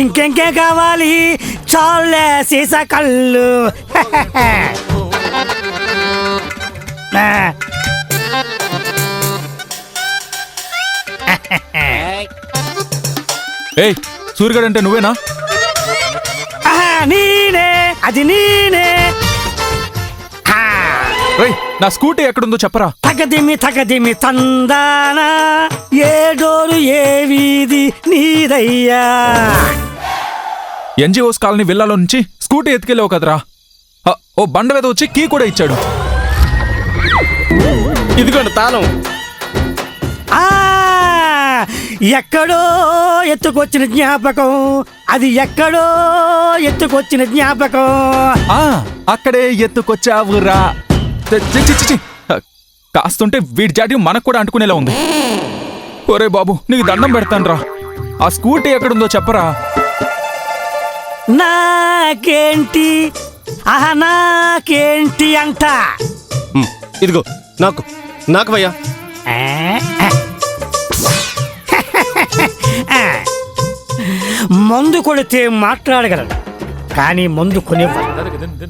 ఇంకెంకే కావాలి చాలే సీసా కళ్ళు. ఏయ్ సూర్యగడ్ అంటే నువ్వేనా? నేనే, అది నేనే. రేయ్ నా స్కూటీ ఎక్కడుందో చెప్పరా. తగదిమి తందానా, ఏ డోరు ఏ వీధి నీదయ్యా. ఎన్జిఓస్ కాలనీ విల్లాలో నుంచి స్కూటీ ఎత్తుకెళ్ళావు కదరా. ఓ బండ మీద వచ్చి కీ కూడా ఇచ్చాడు. ఇదిగోండి తాళం. ఎక్కడో ఎత్తుకొచ్చిన జ్ఞాపకం, అది ఎక్కడో ఎత్తుకొచ్చిన జ్ఞాపకం. అక్కడే ఎత్తుకొచ్చావురా. కాస్తుంటే వీడి జాటి మనకు కూడా అంటుకునేలా ఉంది. ఒరే బాబు నీకు దండం పెడతాను రా, ఆ స్కూటీ ఎక్కడుందో చెప్పరా. నాకేంటి నాకేంటి అంట. ఇదిగో నాకు భయ్యా. మందు కొడితే మాట్లాడగలరు కానీ మందు కొనివ్వరు,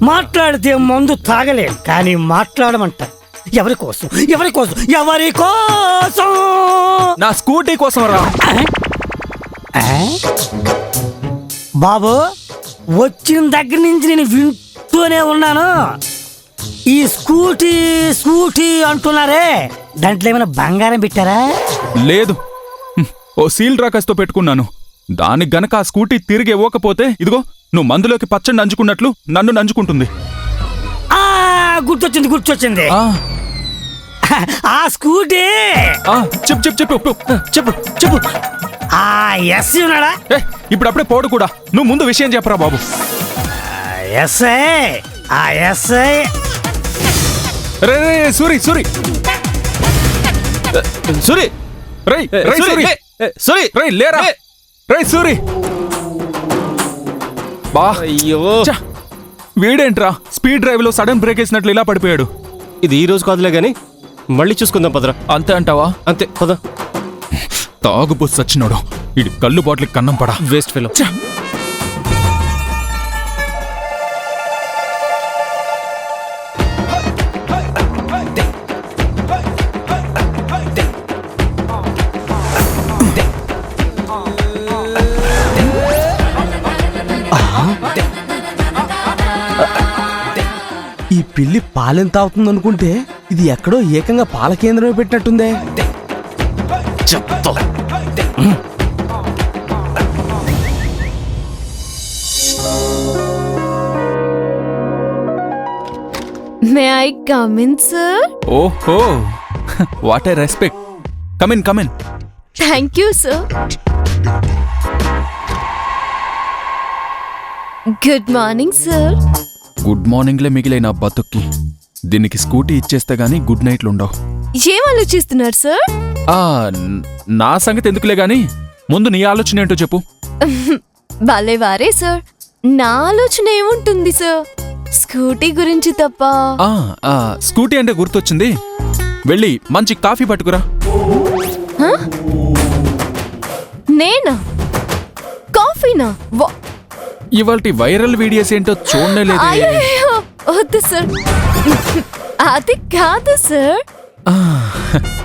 మాట్లాడితే మందు తాగలేరు కానీ మాట్లాడమంటారు. ఎవరి కోసం ఎవరి కోసం ఎవరి కోసం? నా స్కూటీ కోసం రా. బాబు వచ్చిన దగ్గర నుంచి నేను వింటూనే ఉన్నాను. ఈ స్కూటీ స్కూటీ అంటున్నారే, దాంట్లో ఏమైనా బంగారం పెట్టారా? లేదు, ఓ సీల్ రాకస్తో పెట్టుకున్నాను. దానికి గనక ఆ స్కూటీ తిరిగి ఇవ్వకపోతే ఇదిగో నువ్వు మందులోకి పచ్చడి నంచుకున్నట్లు నన్ను నంచుకుంటుంది. గుర్తొచ్చింది. ఆ స్కూటీ చెప్పు చెప్పు చెప్పు చెప్పు చెప్పు. ఎస్ ఉన్నాడా? ఇప్పుడప్పుడే పోడు కూడా, నువ్వు ముందు విషయం చెప్పరా బాబు. ఎస్ఐ రే సూరి సూరి సూరి రై సూరి సూరి రై లేరా. రై సూరి. బా అయ్యో వీడేంట్రా స్పీడ్ డ్రైవ్ లో సడన్ బ్రేక్ వేసినట్లు ఇలా పడిపోయాడు. ఇది ఈ రోజు కాదులే గాని మళ్ళీ చూసుకుందాం పదరా. అంతే అంటావా? అంతే పద. తాగుబోసు సచ్చినోడు, ఇది కళ్ళు బాటిల్ కన్నం పడా. Waste fellow. ఈ పిల్లి పాలెంత అవుతుంది అనుకుంటే ఇది ఎక్కడో ఏకంగా పాల కేంద్రమే పెట్టినట్టుందే. May I come in sir? ఓహో what I respect. Come in come in. Thank you sir. Good morning sir. Good మార్నింగ్లే మిగిలే నా బతుక్కి. దీనికి స్కూటీ ఇచ్చేస్తే గానీ గుడ్ నైట్లు ఉండవు. ఏం ఆలోచిస్తున్నారు సార్? నా సంగతి ఎందుకులే గానీ ముందు నీ ఆలోచన ఏంటో చెప్పు. భలేవారే సార్, నా ఆలోచన ఏముంటుంది సార్, స్కూటీ గురించి తప్ప. స్కూటీ అంటే గుర్తొచ్చింది, వెళ్ళి మంచి కాఫీ పట్టుకురా. నేనా? కాఫీనా? ఇవాల్టి వైరల్ వీడియోస్ ఏంటో చూడలేదు. వద్దు సార్, అది కాదు సార్.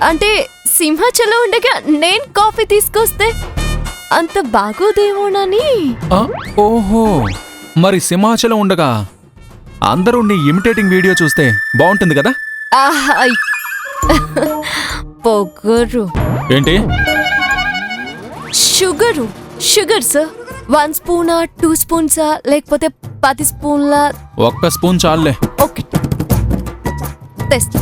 అంటే సింహాచలం ఉండగా నేను కాఫీ తీసుకొస్తే అంత బాగోదేమోనని. ఓహో, మరి సింహాచలం ఉండగా అందరూ నీ ఇమిటేటింగ్ వీడియో చూస్తే బాగుంటుంది కదా. పొగరు ఏంటి? Sugar sir. 1 స్పూనా 2 స్పూన్సా లేకపోతే 10 స్పూన్ల? 1 స్పూన్ చాలులే. ఓకే తెస్తా.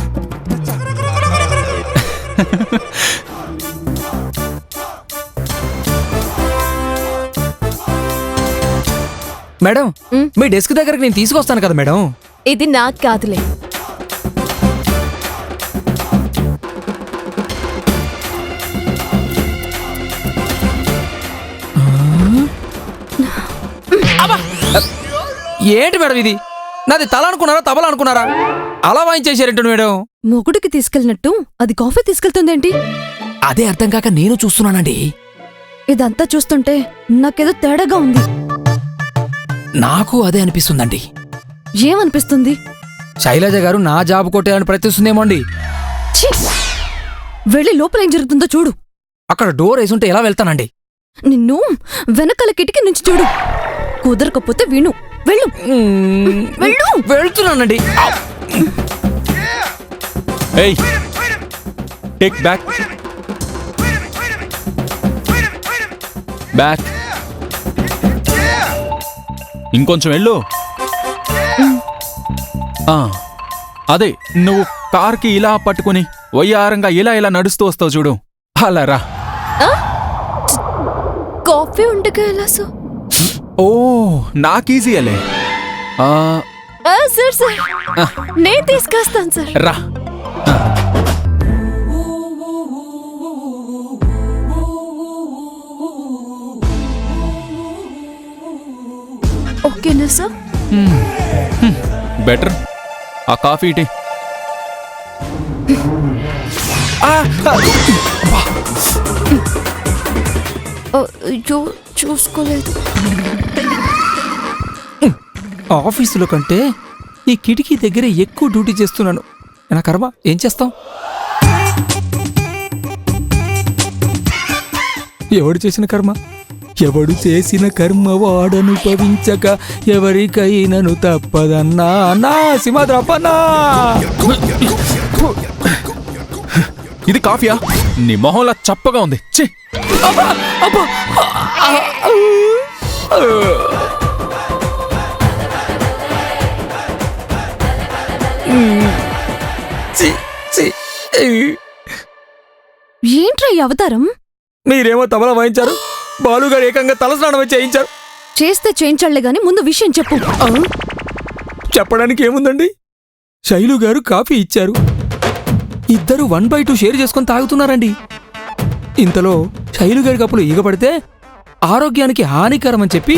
మేడం మీ డెస్క్ దగ్గరకు నేను తీసుకొస్తాను కదా మేడం. ఇది నాకు కాదులే. ఏంటి మేడం ఇది? నాది తల అనుకున్నారా తబలా అనుకున్నారా? అలా వాయించేశారేంటి మేడం? మొగుడికి తీసుకెళ్ళినట్టు అది కాఫీ తీసుకెళ్తుందేంటి? అదే అర్థం కాక నేను చూస్తున్నానండి. ఇదంతా చూస్తుంటే నాకేదో తేడాగా ఉంది. నాకు అదే అనిపిస్తుందండి. ఏమనిపిస్తుంది? శైలజ గారు నా జాబ్ కొట్టేయాలని ప్రయత్నిస్తుందేమో అండి. ఛీ! వెళ్ళి లోపల ఏం జరుగుతుందో చూడు. అక్కడ డోర్ వేసుంటే ఎలా వెళ్తానండి? నిన్ను వెనకాల కిటికీ నుంచి చూడు. కుదరకపోతే విను. వెళ్ళు. వెళ్ళు. వెళ్తున్నానండి. ఏయ్ టేక్ బ్యాక్ బ్యాక్ ఇంకొంచెం వెళ్ళు. అదే నువ్వు కార్కి ఇలా పట్టుకుని వయ్యారంగా ఇలా ఇలా నడుస్తూ వస్తావు చూడు, అలా రా. కాఫీ ఉండగా ఎలా సో? ఓ నాకీజీ అలే. సార్ సార్ నేను తీసుకొస్తాను సార్. రా. ఓకేనా సార్? బెటర్. ఆ కాఫీ ఇటీ. అయ్యో చూసుకోలేదు. ఆఫీసులో కంటే ఈ కిటికీ దగ్గర ఎక్కువ డ్యూటీ చేస్తున్నాను. నా కర్మ, ఏం చేస్తాం? ఎవడు చేసిన కర్మ? ఎవడు చేసిన కర్మ వాడనుభవించక ఎవరికైనను తప్పదన్నా. నా సింహాద్రప్పన్నా. ఇది కాఫీయా? నీ మొహంలా చప్పగా ఉంది. ఛీ! ఏంట్రా ఈ అవతారం? మీరేమో తబలా వాయించారు, బాలుగారు ఏకంగా తలస్నానం చేయించారు. చేస్తే చేయించాలే గాని ముందు విషయం చెప్పు. చెప్పడానికి ఏముందండి? శైలు గారు కాఫీ ఇచ్చారు, ఇద్దరు 1/2 షేర్ చేసుకొని తాగుతున్నారండి. ఇంతలో శైలు గారి కప్పులు ఈగపడితే ఆరోగ్యానికి హానికరమని చెప్పి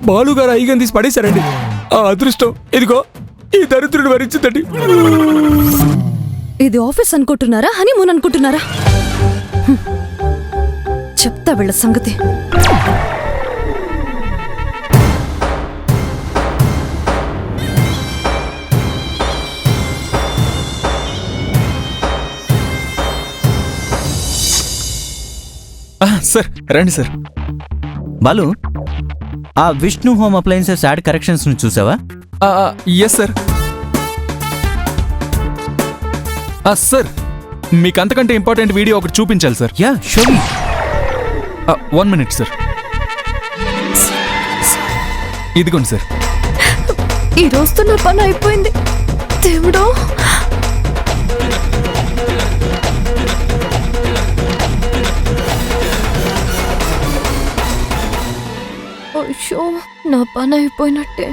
బాలుగారు ఐగం తీసి పడేశారండి. ఆ అదృష్టం ఇదిగో ఈ దరిద్రుడు భరించిందండి. ఇది ఆఫీస్ అనుకుంటున్నారా, హనీమూన్ అనుకుంటున్నారా? చెప్తా వీళ్ళ సంగతి. సార్ రండి సార్. బాలు, ఆ Vishnu home appliances add corrections ను చూసావా? Yes sir. సార్ మీకు అంతకంటే ఇంపార్టెంట్ వీడియో ఒకటి చూపించాలి sir. Yeah sure. 1 minute sir. ఇదిగోండి సార్. ఈ రోజుతో నా పని అయిపోయింది దేవుడు. అయ్యో నా పని అయిపోయినట్టే.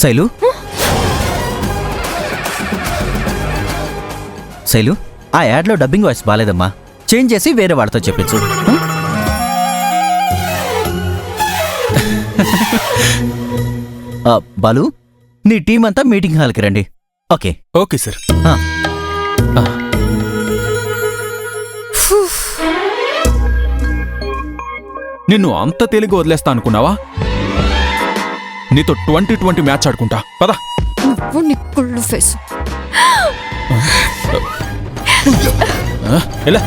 శైలు, శైలు, ఆ యాడ్లో డబ్బింగ్ వాయిస్ బాలేదమ్మా, చేంజ్ చేసి వేరే వాడితో చెప్పించు. బాలు, నీ టీం అంతా మీటింగ్ హాల్కి రండి. ఓకే? Okay sir. నిన్ను అంత తేలిగ్గా వదిలేస్తా అనుకున్నావా? నీతో 2020 మ్యాచ్ ఆడుకుంటా పదా. నువ్వు నీ కుళ్ళు ఫేస్. ఎలా?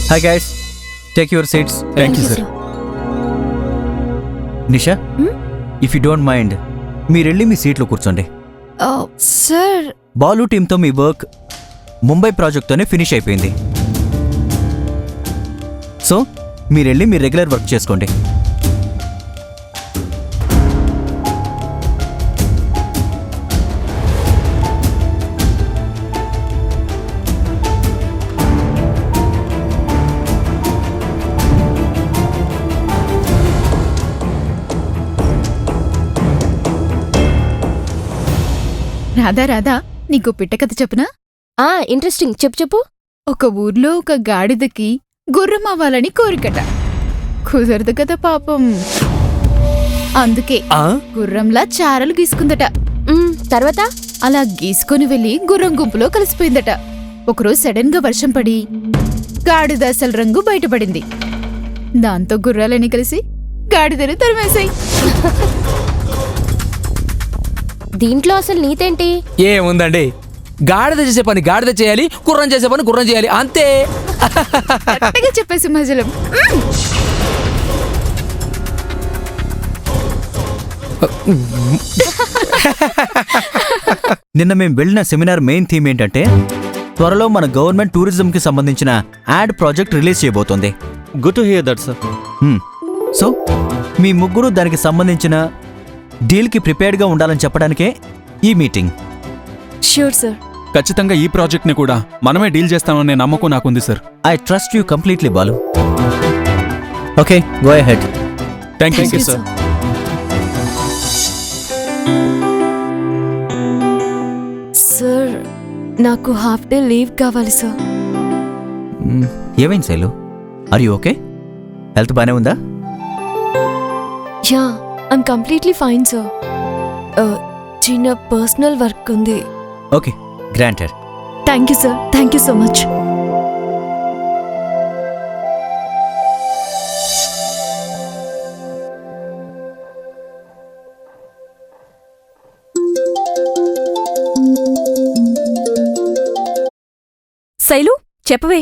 Hi guys, take your seats. Thank you sir. Nisha, if you don't mind, మీరెళ్ళి మీ సీట్లో కూర్చోండి. సార్, బాలు టీంతో మీ వర్క్ ముంబై ప్రాజెక్ట్తోనే ఫినిష్ అయిపోయింది. సో మీరెళ్ళి మీ రెగ్యులర్ వర్క్ చేసుకోండి. రాధా రాధా నీకు పిట్ట కథ చెప్పునా? ఇంట్రెస్టింగ్, చెప్పు. ఒక ఊర్లో ఒక గాడిదకి గుర్రం అవ్వాలని కోరికట. కుదరదు కదా పాపం. అందుకే గుర్రంలా చారలు గీసుకుందట. తర్వాత అలా గీసుకొని వెళ్లి గుర్రం గుంపులో కలిసిపోయిందట. ఒకరోజు సడన్ గా వర్షం పడి గాడిద అసలు రంగు బయటపడింది. దాంతో గుర్రాలని కలిసి గాడిదను తరిమేశాయి. దీంట్లో అసలు నీతేంటి? ఏముందండి, గాడిద చేసే పని గాడిద చేయాలి, గుర్రం చేసే పని గుర్రం చేయాలి, అంతే. కరెక్ట్గా చెప్పేసి మజలం. నిన్న మేము వెళ్ళిన సెమినార్ మెయిన్ థీమ్ ఏంటంటే త్వరలో మన గవర్నమెంట్ టూరిజంకి సంబంధించిన యాడ్ ప్రాజెక్ట్ రిలీజ్ చేయబోతోంది. Good to hear that sir. So మీ ముగ్గురు దానికి సంబంధించిన డీల్కి ప్రిపేర్డ్గా ఉండాలని చెప్పడానికే ఈ మీటింగ్. Sure sir. ఖచ్చితంగా ఈ ప్రాజెక్ట్ని కూడా మనమే డీల్ చేస్తామనే నమ్మకం నాకుంది sir. I trust you completely Balu. Okay, go ahead. Thank you sir. Sir, నాకు హాఫ్ డే లీవ్ కావాలి సార్. ఏమైంది Shailu? Are you okay? Health బానే ఉందా? Yeah, I'm completely fine sir. చిన్న పర్సనల్ వర్క్ ఉంది. Okay, granted. Thank you sir, thank you so much. Shailu, చెప్పవే.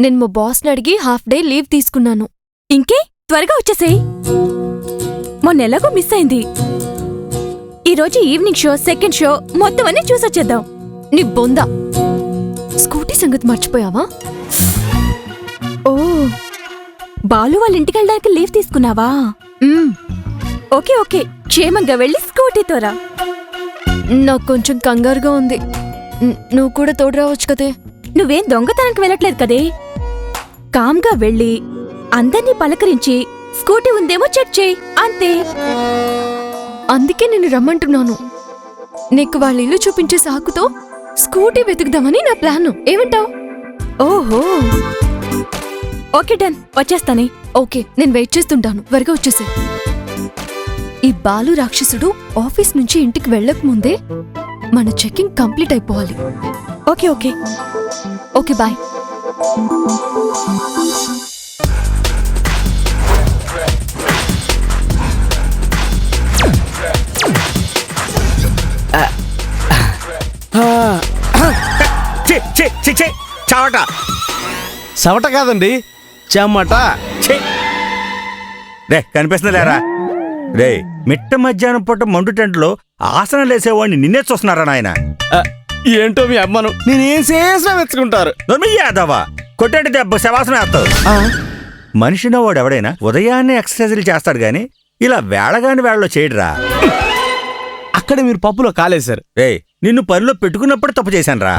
నేను మా బాస్ని అడిగి హాఫ్ డే లీవ్ తీసుకున్నాను. ఇంకే త్వరగా వచ్చేసేయ్. మొన్నెలాగో మిస్ అయింది. ఈరోజు ఈవినింగ్ షో, సెకండ్ షో మొత్తం అన్నీ చూసొచ్చేద్దాం. నీ బొంద. స్కూటీ సంగతి మర్చిపోయావా? ఓ, బాలు వాళ్ళ ఇంటికెళ్ళడానికి లీవ్ తీసుకున్నావా? ఓకే ఓకే, క్షేమంగా వెళ్ళి స్కూటీతో రా. నాకు కొంచెం కంగారుగా ఉంది. నువ్వు కూడా తోడు రావచ్చు కదే. నువ్వేం దొంగతనానికి వెళ్ళట్లేదు కదే. కామ్గా వెళ్ళి అందర్నీ పలకరించి స్కూటీ ఉందేమో చెక్ చేయి, అంతే. అందుకే నేను రమ్మంటున్నాను. నీకు వాళ్ళ ఇల్లు చూపించే సాకుతో స్కూటీ వెతుకుదామని నా ప్లాను. ఏమంటావ్? ఓహో, ఓకే డన్, వచ్చేస్తానే. ఓకే, నేను వెయిట్ చేస్తుంటాను. త్వరగా వచ్చేసే. ఈ బాలు రాక్షసుడు ఆఫీస్ నుంచి ఇంటికి వెళ్ళకముందే మన చెకింగ్ కంప్లీట్ అయిపోవాలి. Okay okay okay, bye. చవట. చవట కాదండి, చెమట. రే, కనిపిస్తుంది లేరా? రే, మిట్ట మధ్యాహ్నం పూట మండు టెంట్లో ఆసనం లేసేవాడిని నిన్నే చూస్తున్నారా నాయన? ఏంటో మీ అమ్మను నేనేం చేసినా మెచ్చుకుంటారు. యాదవా, కొట్టేటి దెబ్బ శవాసనం వేస్తావు. మనిషిన వాడు ఎవడైనా ఉదయాన్నే ఎక్సర్సైజులు చేస్తాడు గాని ఇలా వేళగాని వేళలో చేయడురా. అక్కడ మీరు పప్పులో కాలేశారు. రే, నిన్ను పనిలో పెట్టుకున్నప్పుడు తప్పు చేశాను రా.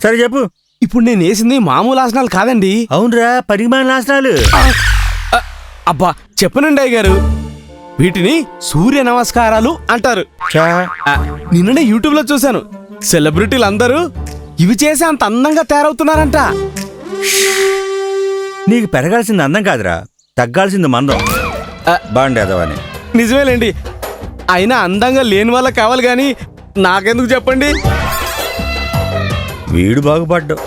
సరే చెప్పు. ఇప్పుడు నేను వేసింది మామూలు ఆసనాలు కాదండి. అవునరా, పరిమాణ ఆసనాలు. అబ్బా చెప్పనండి అయ్య గారు, వీటిని సూర్య నమస్కారాలు అంటారు. నిన్ననే యూట్యూబ్ లో చూశాను, సెలబ్రిటీలు అందరూ ఇవి చేసి అంత అందంగా తయారవుతున్నారంట. నీకు పెరగాల్సింది అందం కాదురా, తగ్గాల్సింది మందం. బాగుండేదవని. నిజమేలేండి, అయినా అందంగా లేని వాళ్ళకి కావాలి గాని నాకెందుకు చెప్పండి. వీడు బాగుపడ్డావు.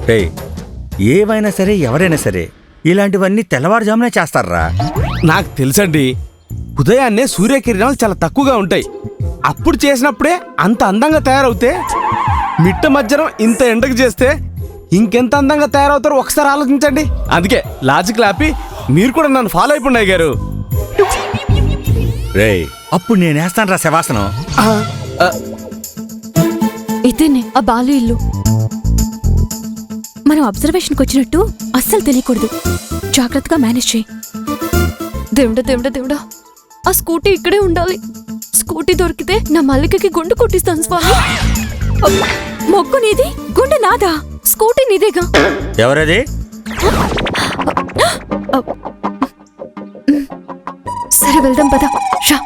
రే, ఏవైనా సరే ఎవరైనా సరే ఇలాంటివన్నీ తెల్లవారుజామునే చేస్తారా? నాకు తెలుసండి, ఉదయాన్నే సూర్యకిరణాలు చాలా తక్కువగా ఉంటాయి. అప్పుడు చేసినప్పుడే అంత అందంగా తయారవుతే మిట్ట మధ్యాహ్నం ఇంత ఎండకు చేస్తే ఇంకెంత అందంగా తయారవుతారో ఒకసారి ఆలోచించండి. అందుకే లాజిక్ లాపి మీరు కూడా నన్ను ఫాలో అయిపోండి గారు. రే, అప్పుడు నేను వేస్తాను రా శవాసనం. ఇదేనే ఆ బాలు ఇల్లు. మనం అబ్జర్వేషన్కి వచ్చినట్టు అస్సలు తెలియకూడదు. జాగ్రత్తగా మేనేజ్ చేయి. దేవుడా దేవుడా దేవుడా, ఆ స్కూటీ ఇక్కడే ఉండాలి. స్కూటీ దొరికితే నా మల్లికకి గుండు కొట్టిస్తాను స్వామి. మొక్కు నీది, గుండె నాదా. స్కూటీ నీదేగా. ఎవరది? సరే వెళ్దాం పద. రా.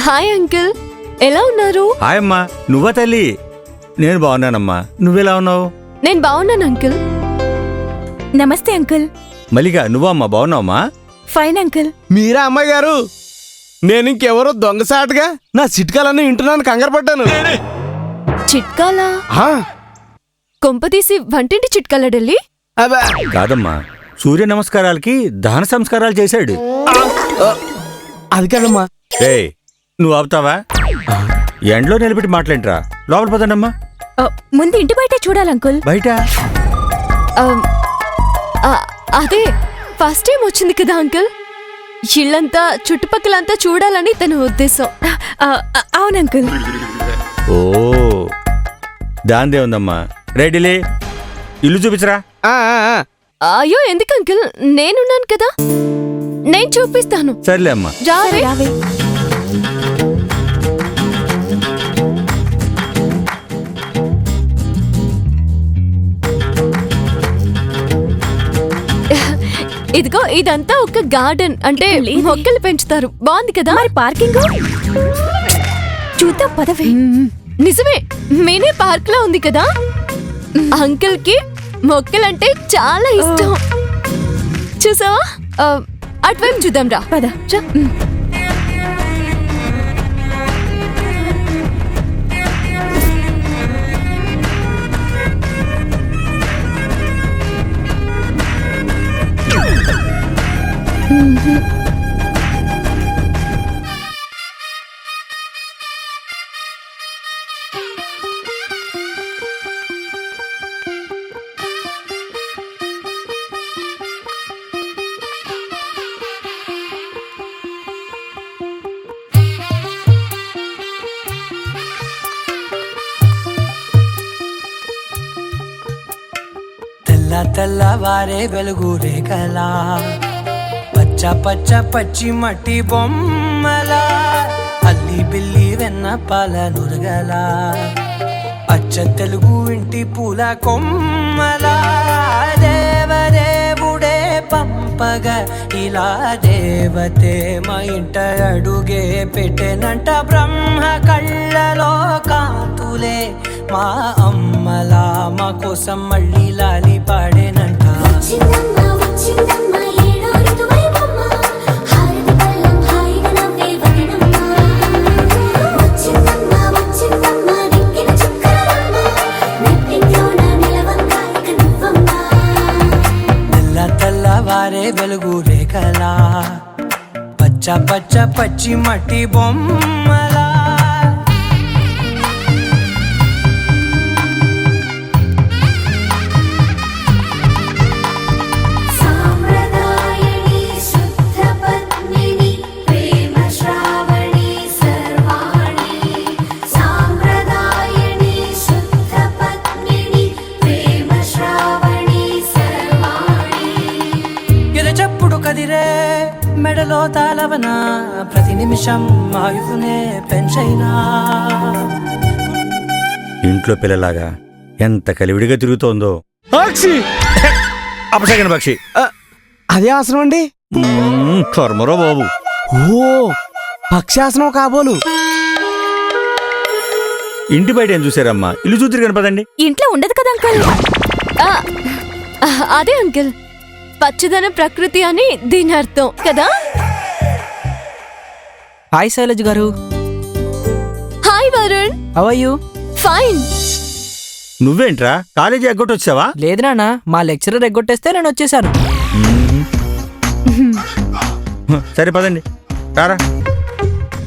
హాయ్ అంకుల్, ఎలా ఉన్నారు? హాయ్ అమ్మా, నువ్వా తల్లి? నేను బాగున్నానమ్మా, నువ్వెలా ఉన్నావు? నేను బాగున్నాను అంకుల్. నమస్తే అంకుల్. మల్లిక, నువ్వా అమ్మా, బాగున్నావమ్మా? Fine uncle. మీరా అమ్మాయి గారు? నేను ఇంకెవరో దొంగసాటుగా నా చిట్కాలన్నీ వింటున్నాను, కంగారు పడ్డాను. చిట్కాలా? ఆ, కొంపదీసి వంటింటి చిట్కాలా ఢిల్లీ? అబ్బా. కాదమ్మా, సూర్య నమస్కారాలకి దహన సంస్కారాలు చేశాడు. అది కాదమ్మా. ఏయ్, నువ్వు ఆపుతావా? ఎండలో నిలబెట్టి మాట్లాంట్రా. లోపల పదండమ్మా. ముందు ఇంటి బయట చూడాలి అంకుల్. బయట అదే ఫస్ట్ టైం వచ్చింది కదా అంకుల్, ఇల్లంతా చుట్టుపక్కలంతా చూడాలని తన ఉద్దేశం. అవును అంకుల్. ఓ, దాందే ఉందమ్మా. రెడీలే, ఇల్లు చూపించరా. ఆ, ఆ, ఆ. అయ్యో ఎందుకు అంకుల్, నేనున్నాను కదా, నేను చూపిస్తాను. సర్లే అమ్మా. రావే. రావే. ఇదిగో ఇదంతా ఒక గార్డెన్, అంటే మొక్కలు పెంచుతారు. బాగుంది కదా? మరి పార్కింగ్ చూద్దాం పదవే. నిజమే, మినీ పార్క్ లో ఉంది కదా. అంకుల్ కి మొక్కలంటే చాలా ఇష్టం. చూసావా? అటువైపు చూద్దాం రా. పద. తెల్లవారే వెలుగు రేఖలా, పచ్చ పచ్చ పచ్చి మట్టి బొమ్మలా, అల్లి బిల్లి వెన్న పాల నురగలా, అచ్చ తెలుగు ఇంటి పూల కొమ్మలా, దేవదేవుడే పంపగా ఇలా దేవతే మా ఇంట అడుగే పెట్టెనంట. బ్రహ్మ కళ్ళలో కాంతులే మా అమ్మలా మా కోసం మళ్ళీ లాలి పాడేనంట. తెల్లవారే వెలుగు రేఖలా, పచ్చ పచ్చ పచ్చి మట్టి బొమ్మలా. మెడలో తాళవన ప్రతి నిమిషం ఆయువునే పెంచైనా. ఇంట్లో పిల్లలాగా ఎంత కలివిడిగా తిరుగుతోందో. పక్షి. అపశకన పక్షి. అదే ఆసనం అండి. కర్మరో బాబు. ఓ, పక్షాసనం కాబోలు. ఇంటి బయట ఏం చూసారమ్మా? ఇల్లు చూద్దరు కనపదండి. ఇంట్లో ఉండదు కదా అంకుల్. అదే అంకుల్, పచ్చదన ప్రకృతి అని దీని అర్థం కదా. హాయ్ శైలజ్ గారు. Hi Varun. How are you? Fine. నువ్వేంట్రా కాలేజీ ఎగ్గొట్టొచ్చావా? లేదు నాన్న, మా లెక్చరర్ ఎగ్గొట్టేస్తే నేను వచ్చేసాను. సరే పదండి, రారా.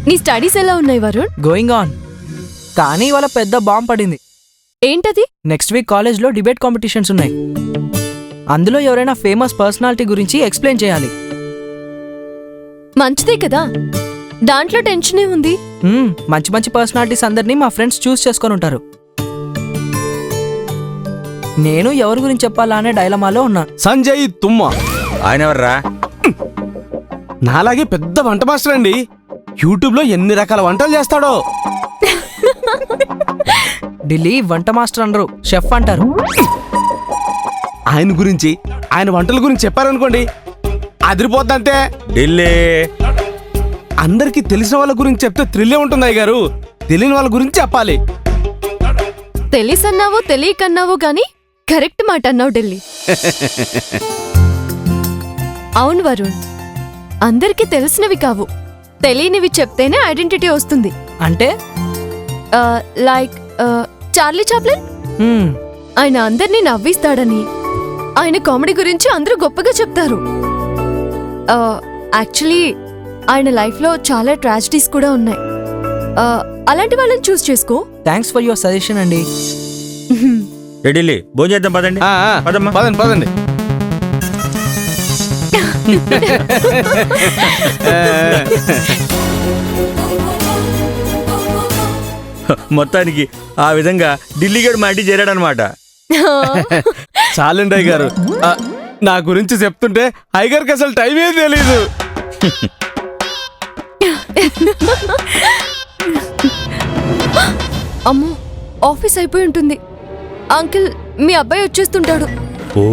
నీ స్టడీస్ ఎలా ఉన్నాయి వరుణ్? Going on. కానీ ఇవాళ పెద్ద బాంబ్ పడింది. ఏంటది? నెక్స్ట్ వీక్ కాలేజ్లో డిబేట్ కాంపిటీషన్స్ ఉన్నాయి. అందులో ఎవరైనా ఫేమస్ పర్సనాలిటీ గురించి ఎక్స్ప్లెయిన్ చేయాలి. మంచిదే కదా, దాంట్లో టెన్షనే ఉంది. మంచి మంచి పర్సనాలిటీస్ అందరినీ మా ఫ్రెండ్స్ చూస్ చేసుకొని ఉంటారు. నేను ఎవరి గురించి చెప్పాలా అనే డైలమాలో ఉన్నా. సంజయ్ తుమ్మ. ఆయన ఎవర్రా? నాలాగే పెద్ద వంట మాస్టర్ అండి. యూట్యూబ్ లో ఎన్ని రకాల వంటలు చేస్తాడో. ఢిల్లీ వంట మాస్టర్ అనరు, షెఫ్ అంటారు. ఆయన గురించి ఆయన వంటల గురించి చెప్పారనుకోండి అదిరిపోద్దంతే. ఢిల్లీ అందరికీ తెలిసిన వాళ్ళ గురించి చెప్తే థ్రిల్లే ఉంటుంది అయ్య గారు. తెలియని వాళ్ళ గురించి చెప్పాలి. తెలిసన్నావో తెలియకన్నావో గాని కరెక్ట్ మాట అన్నావు ఢిల్లీ. అవును వరుణ్, అందరికీ తెలిసినవి కావు, తెలియనివి చెప్తేనే ఐడెంటిటీ వస్తుంది. అంటే లైక్ చార్లీ చాప్లిన్. ఆయన అందరినీ నవ్విస్తాడని, ఆయన కామెడీ గురించి అందరూ గొప్పగా చెప్తారు. యాక్చువల్లీ ఆయన లైఫ్లో చాలా ట్రాజడీస్ కూడా ఉన్నాయి. అలాంటి వాళ్ళని చూస్ చేసుకో. థ్యాంక్స్ ఫర్ యువర్ సజెషన్ అండి. ఢిల్లీ భోజనం చేద్దాం పదండి. పదమ్మా. పదండి పదండి. మొత్తానికి ఆ విధంగా ఢిల్లీ గడు మా ఇంటికి చేరాడనమాట. చాలండి అయ్య గారు. నా గురించి చెప్తుంటే అయ్యగారికి అసలు టైమే తెలీదు. అమ్మో, ఆఫీస్ అయిపోయి ఉంటుంది. అంకిల్, మీ అబ్బాయి వచ్చేస్తుంటాడు. ఓ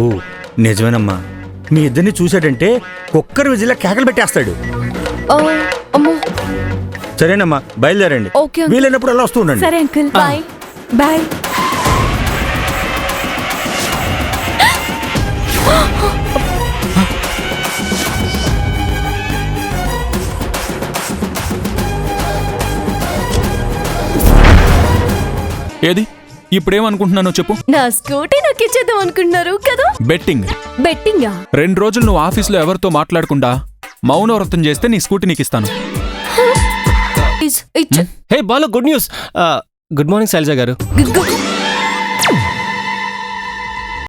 నిజమేనమ్మా, మీ ఇద్దరిని చూశాడంటే కుక్కర్ విజిలా కేకలు పెట్టేస్తాడు. అమ్మో. సరేనమ్మా, బయలుదేరండి. Okay uncle. వీలైనప్పుడు అలా వస్తూ ఉండండి. సరే అంకుల్. బాయ్. బాయ్. ఏది ఇప్పుడేమనుకుంటున్నానో చెప్పు. నా స్కూటీ నాకు ఇచ్చేద్దాం అనుకుంటున్నారు కదా? బెట్టింగ్. బెట్టింగా? 2 రోజులు నువ్వు ఆఫీస్లో ఎవరితో మాట్లాడకుండా మౌనవ్రతం చేస్తే నీ స్కూటీ నీకు ఇస్తాను. ఇచ్చు. Hey Balu, good news. Good morning Shailaja గారు.